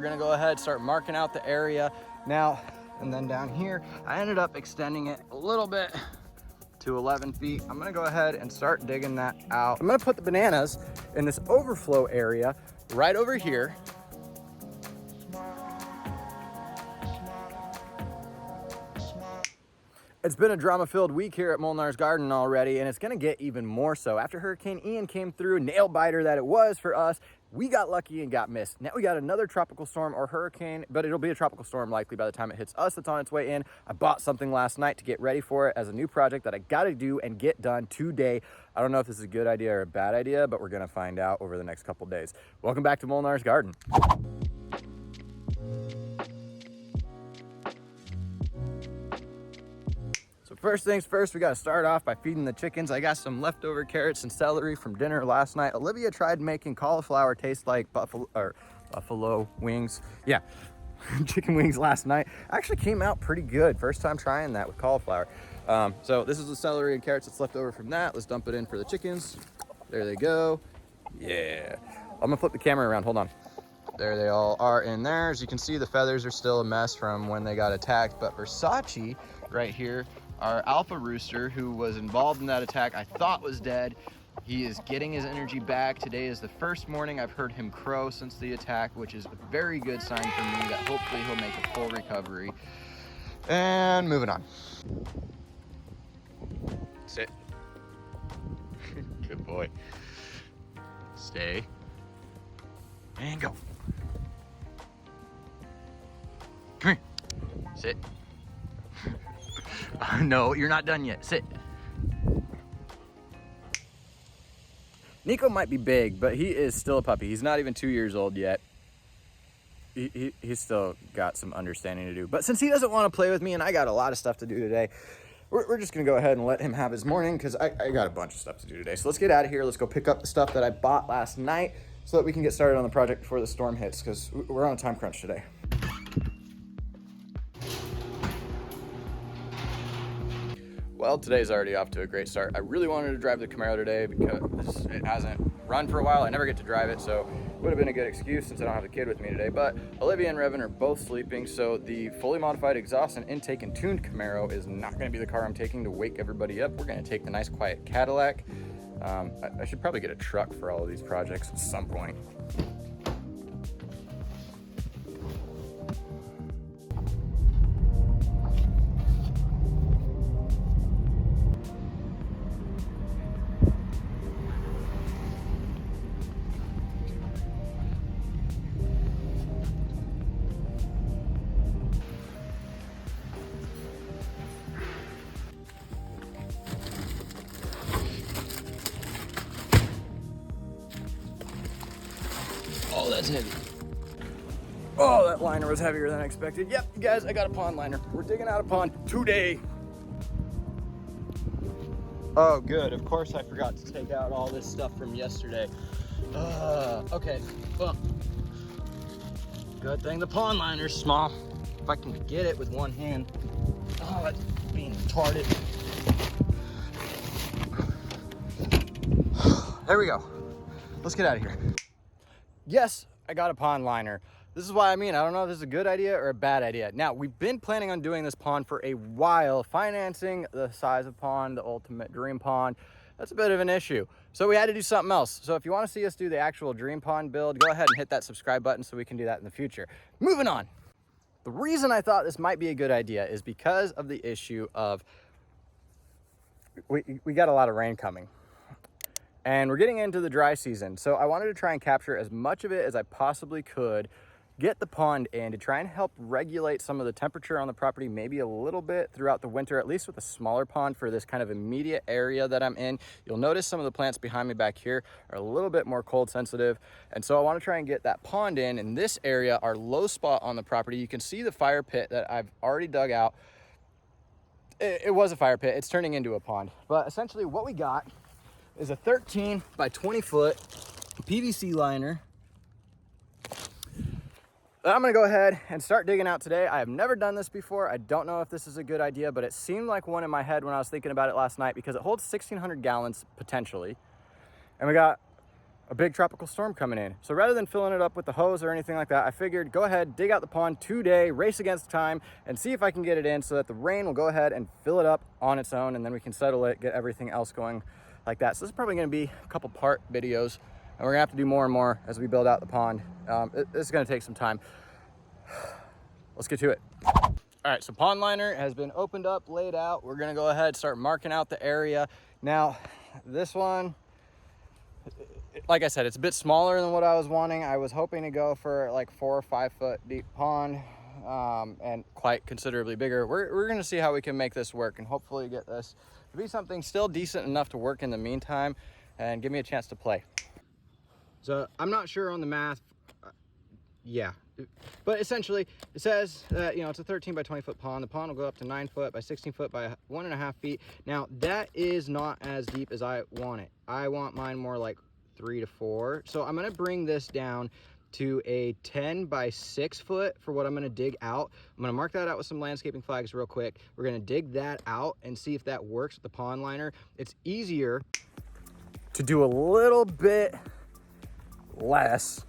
gonna go ahead, start marking out the area now. And then down here, I ended up extending it a little bit to 11 feet. I'm gonna go ahead and start digging that out. I'm gonna put the bananas in this overflow area right over here. It's been a drama-filled week here at Molnar's Garden already, and it's gonna get even more so. After Hurricane Ian came through, nail biter that it was for us, we got lucky and got missed. Now we got another tropical storm or hurricane, but it'll be a tropical storm likely by the time it hits us that's on its way in. I bought something last night to get ready for it as a new project that I gotta do and get done today. I don't know if this is a good idea or a bad idea, but we're gonna find out over the next couple days. Welcome back to Molnar's Garden. First things first, we gotta start off by feeding the chickens. I got some leftover carrots and celery from dinner last night. Olivia tried making cauliflower taste like buffalo wings. Yeah, chicken wings last night. Actually came out pretty good. First time trying that with cauliflower. So this is the celery and carrots that's left over from that. Let's dump it in for the chickens. There they go. Yeah. I'm gonna flip the camera around, hold on. There they all are in there. As you can see, the feathers are still a mess from when they got attacked, but Versace right here, our alpha rooster who was involved in that attack, I thought was dead. He is getting his energy back. Today is the first morning I've heard him crow since the attack, which is a very good sign for me that hopefully he'll make a full recovery. And moving on. Sit. Good boy. Stay. And go. Come here. Sit. No, you're not done yet. Sit. Nico might be big, but he is still a puppy. He's not even 2 years old yet. He's still got some understanding to do. But since he doesn't want to play with me and I got a lot of stuff to do today, we're just going to go ahead and let him have his morning because I got a bunch of stuff to do today. So let's get out of here. Let's go pick up the stuff that I bought last night so that we can get started on the project before the storm hits because we're on a time crunch today. Well, today's already off to a great start. I really wanted to drive the Camaro today because it hasn't run for a while. I never get to drive it, so it would have been a good excuse since I don't have the kid with me today. But Olivia and Revan are both sleeping, so the fully modified exhaust and intake and tuned Camaro is not going to be the car I'm taking to wake everybody up. We're going to take the nice quiet Cadillac. I should probably get a truck for all of these projects at some point. Oh, that's heavy. Oh, that liner was heavier than expected. Yep, you guys, I got a pond liner. We're digging out a pond today. Oh, good. Of course, I forgot to take out all this stuff from yesterday. Okay, well, good thing the pond liner's small. If I can get it with one hand. Oh, that's being retarded. There we go. Let's get out of here. Yes, I got a pond liner. This is why I don't know if this is a good idea or a bad idea. Now, we've been planning on doing this pond for a while. Financing the size of pond, the ultimate dream pond, that's a bit of an issue. So we had to do something else. So if you want to see us do the actual dream pond build, go ahead and hit that subscribe button so we can do that in the future. Moving on. The reason I thought this might be a good idea is because of the issue of we got a lot of rain coming. And we're getting into the dry season, so I wanted to try and capture as much of it as I possibly could, get the pond in to try and help regulate some of the temperature on the property maybe a little bit throughout the winter, at least with a smaller pond for this kind of immediate area that I'm in. You'll notice some of the plants behind me back here are a little bit more cold sensitive, and so I want to try and get that pond in this area, our low spot on the property. You can see the fire pit that I've already dug out. It was a fire pit. It's turning into a pond, but essentially what we got is a 13 by 20 foot PVC liner that I'm gonna go ahead and start digging out today. I have never done this before. I don't know if this is a good idea, but it seemed like one in my head when I was thinking about it last night because it holds 1,600 gallons potentially. And we got a big tropical storm coming in. So rather than filling it up with the hose or anything like that, I figured go ahead, dig out the pond today, race against time, and see if I can get it in so that the rain will go ahead and fill it up on its own, and then we can settle it, get everything else going like that. So this is probably gonna be a couple part videos, and we're gonna have to do more and more as we build out the pond. This is gonna take some time. Let's get to it. All right, so pond liner has been opened up, laid out. We're gonna go ahead, start marking out the area. Now, this one, like I said, it's a bit smaller than what I was wanting. I was hoping to go for like 4 or 5 foot deep pond, and quite considerably bigger. We're gonna see how we can make this work and hopefully get this to be something still decent enough to work in the meantime and give me a chance to play. So I'm not sure on the math. Yeah, but essentially it says that, you know, it's a 13 by 20 foot pond. The pond will go up to 9 foot by 16 foot by 1.5 feet. Now that is not as deep as I want it. I want mine more like 3 to 4. So I'm gonna bring this down to a 10 by 6 foot for what I'm gonna dig out. I'm gonna mark that out with some landscaping flags real quick. We're gonna dig that out and see if that works with the pond liner. It's easier to do a little bit less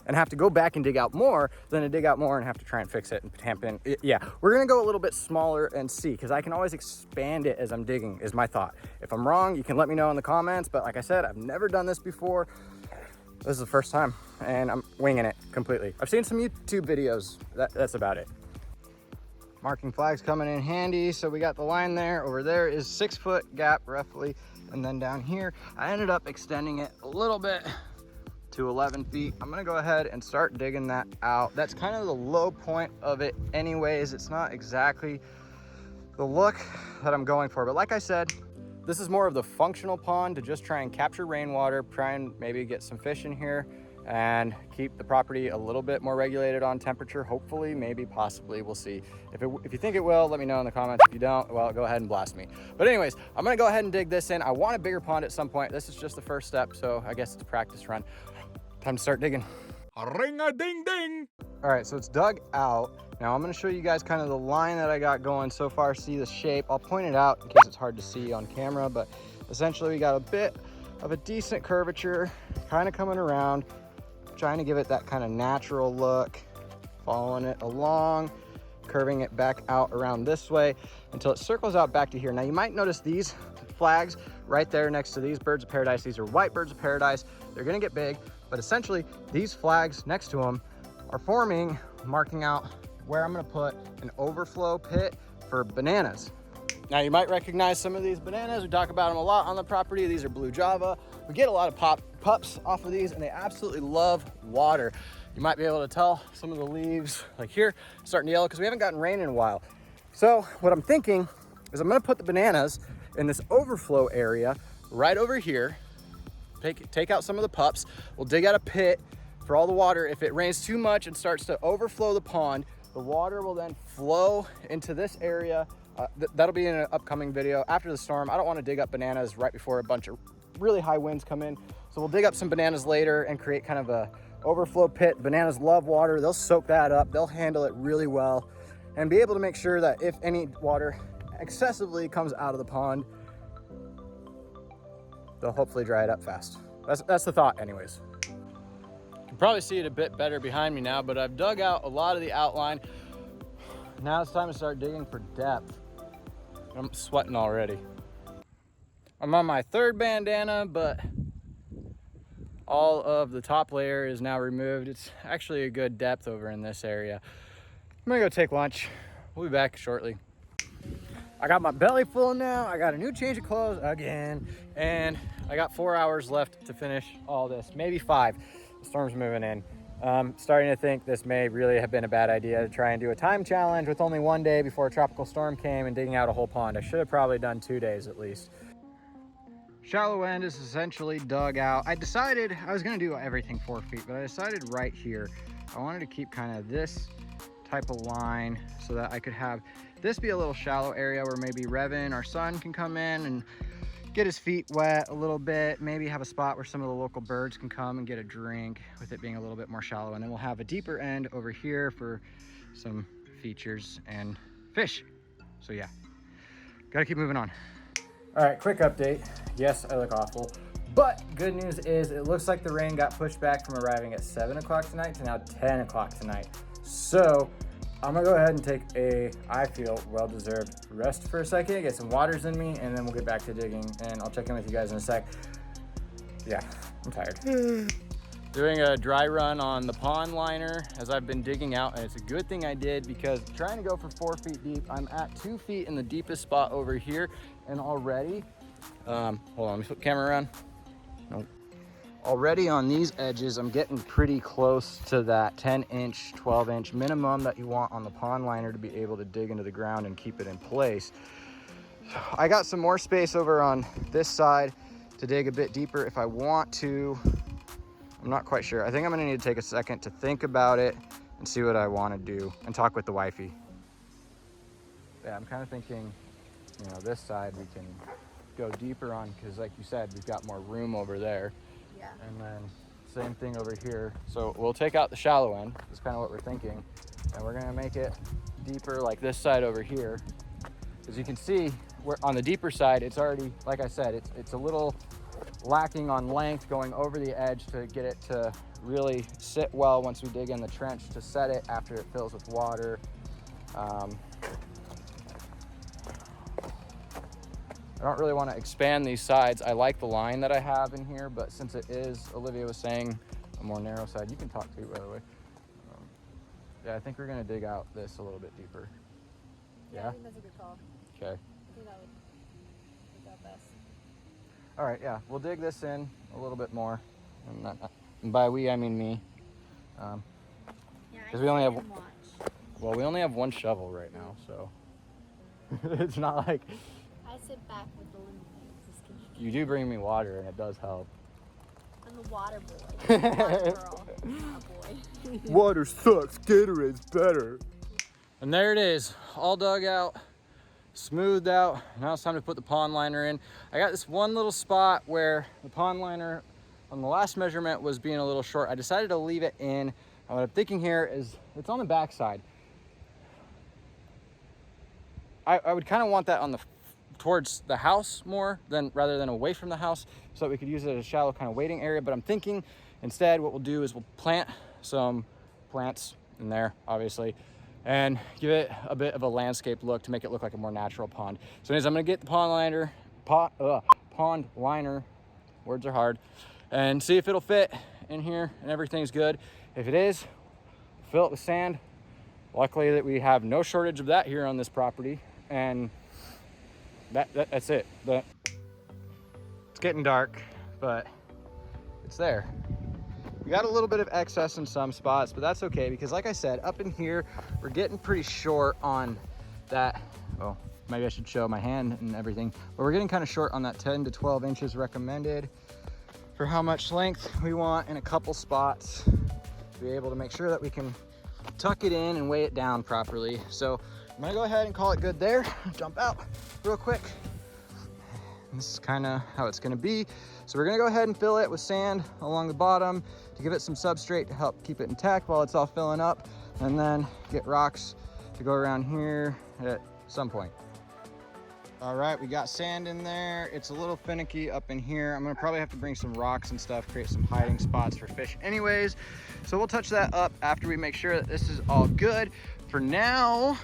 and have to go back and dig out more than to dig out more and have to try and fix it and tamp in. Yeah, we're gonna go a little bit smaller and see, because I can always expand it as I'm digging, is my thought. If I'm wrong, you can let me know in the comments, but like I said, I've never done this before. This is the first time, and I'm winging it completely. I've seen some YouTube videos, that's about it. Marking flags coming in handy. So we got the line there. Over there is 6 foot gap roughly, and then down here, I ended up extending it a little bit to 11 feet. I'm gonna go ahead and start digging that out. That's kind of the low point of it anyways. It's not exactly the look that I'm going for, but like I said, this is more of the functional pond to just try and capture rainwater, try and maybe get some fish in here and keep the property a little bit more regulated on temperature. Hopefully, maybe, possibly, we'll see. If you think it will, let me know in the comments. If you don't, well, go ahead and blast me. But anyways, I'm gonna go ahead and dig this in. I want a bigger pond at some point. This is just the first step, so I guess it's a practice run. Time to start digging. Ring-a-ding-ding. All right, so it's dug out. Now I'm gonna show you guys kind of the line that I got going so far. See the shape. I'll point it out in case it's hard to see on camera, but essentially we got a bit of a decent curvature kind of coming around, trying to give it that kind of natural look, following it along, curving it back out around this way until it circles out back to here. Now you might notice these flags right there next to these birds of paradise. These are white birds of paradise. They're gonna get big, but essentially these flags next to them are forming, marking out where I'm gonna put an overflow pit for bananas. Now you might recognize some of these bananas. We talk about them a lot on the property. These are blue Java. We get a lot of pups off of these, and they absolutely love water. You might be able to tell some of the leaves, like here, starting to yellow because we haven't gotten rain in a while. So what I'm thinking is I'm gonna put the bananas in this overflow area right over here, take out some of the pups. We'll dig out a pit for all the water. If it rains too much and starts to overflow the pond, the water will then flow into this area. That'll be in an upcoming video after the storm. I don't want to dig up bananas right before a bunch of really high winds come in. So we'll dig up some bananas later and create kind of a overflow pit. Bananas love water. They'll soak that up. They'll handle it really well and be able to make sure that if any water excessively comes out of the pond, they'll hopefully dry it up fast. That's the thought anyways. You can probably see it a bit better behind me now, but I've dug out a lot of the outline. Now it's time to start digging for depth. I'm sweating already. I'm on my third bandana, but all of the top layer is now removed. It's actually a good depth over in this area. I'm gonna go take lunch. We'll be back shortly. I got my belly full now. I got a new change of clothes again, and I got 4 hours left to finish all this, maybe 5. The storm's moving in. Starting to think this may really have been a bad idea to try and do a time challenge with only 1 day before a tropical storm came and digging out a whole pond. I should have probably done 2 days at least. Shallow end is essentially dug out. I decided I was gonna do everything 4 feet, but I decided right here, I wanted to keep kind of this type of line so that I could have this be a little shallow area where maybe Revan, our son, can come in and get his feet wet a little bit, maybe have a spot where some of the local birds can come and get a drink with it being a little bit more shallow. And then we'll have a deeper end over here for some features and fish. So yeah, gotta keep moving on. All right, quick update. Yes, I look awful. But good news is it looks like the rain got pushed back from arriving at 7 o'clock tonight to now 10 o'clock tonight. So I'm gonna go ahead and take a, I feel, well-deserved rest for a second, get some waters in me, and then we'll get back to digging, and I'll check in with you guys in a sec. Yeah, I'm tired. Doing a dry run on the pond liner as I've been digging out, and it's a good thing I did because trying to go for 4 feet deep, I'm at 2 feet in the deepest spot over here, and already, hold on, let me flip the camera around. Nope. Already on these edges, I'm getting pretty close to that 10-inch, 12-inch minimum that you want on the pond liner to be able to dig into the ground and keep it in place. I got some more space over on this side to dig a bit deeper if I want to. I'm not quite sure. I think I'm gonna need to take a second to think about it and see what I want to do and talk with the wifey. Yeah, I'm kind of thinking, you know, this side we can go deeper on because, like you said, we've got more room over there. Yeah. And then same thing over here. So we'll take out the shallow end. That's kind of what we're thinking. And we're gonna make it deeper like this side over here. As you can see, we're on the deeper side, it's already, like I said, it's a little lacking on length going over the edge to get it to really sit well once we dig in the trench to set it after it fills with water. I don't really want to expand these sides. I like the line that I have in here, but since it is, Olivia was saying, a more narrow side, you can talk to, by the way. Yeah, I think we're gonna dig out this a little bit deeper. Yeah, I think that's a good call. Okay. I think that would work out best. All right, yeah, we'll dig this in a little bit more. And by we, I mean me. Yeah, because we only have, watch. well, we only have one shovel right now, so it's not like. I sit back with the lemonade. Just kidding. You do bring me water, and it does help. I'm the water boy. Water girl. A boy. Water sucks. Gatorade's better. And there it is, all dug out, smoothed out. Now it's time to put the pond liner in. I got this one little spot where the pond liner on the last measurement was being a little short. I decided to leave it in. And what I'm thinking here is it's on the back side. I would kind of want that on the towards the house more than rather than away from the house, so that we could use it as a shallow kind of waiting area. But I'm thinking instead what we'll do is we'll plant some plants in there, obviously, and give it a bit of a landscape look to make it look like a more natural pond. So anyways, I'm gonna get the pond liner, words are hard, and see if it'll fit in here and everything's good. If it is, fill it with sand. Luckily that we have no shortage of that here on this property, and that's it. It's getting dark, but it's there. We got a little bit of excess in some spots, but that's okay because, like I said, up in here, we're getting pretty short on that. Oh, maybe I should show my hand and everything, but we're getting kind of short on that 10 to 12 inches recommended for how much length we want in a couple spots to be able to make sure that we can tuck it in and weigh it down properly. So I'm gonna go ahead and call it good there. Jump out real quick. And this is kind of how it's gonna be. So we're gonna go ahead and fill it with sand along the bottom to give it some substrate to help keep it intact while it's all filling up, and then get rocks to go around here at some point. All right, we got sand in there. It's a little finicky up in here. I'm gonna probably have to bring some rocks and stuff, create some hiding spots for fish anyways. So we'll touch that up after we make sure that this is all good. For now,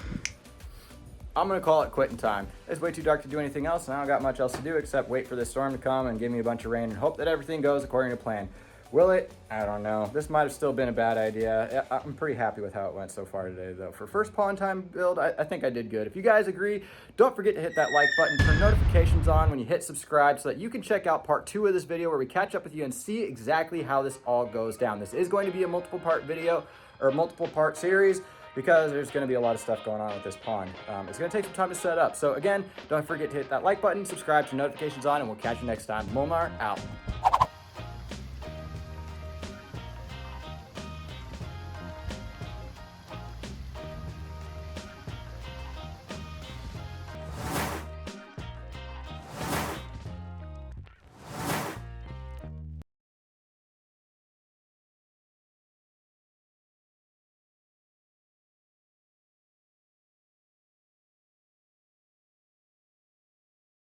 I'm gonna call it quitting time. It's way too dark to do anything else, and I don't got much else to do except wait for this storm to come and give me a bunch of rain and hope that everything goes according to plan. Will it? I don't know. This might have still been a bad idea. I'm pretty happy with how it went so far today, though. For first pond time build, I think I did good. If you guys agree, don't forget to hit that like button, turn notifications on when you hit subscribe so that you can check out part 2 of this video where we catch up with you and see exactly how this all goes down. This is going to be a multiple part video or multiple part series, because there's going to be a lot of stuff going on with this pond. It's going to take some time to set up. So again, don't forget to hit that like button, subscribe, turn notifications on, and we'll catch you next time. Molnar out.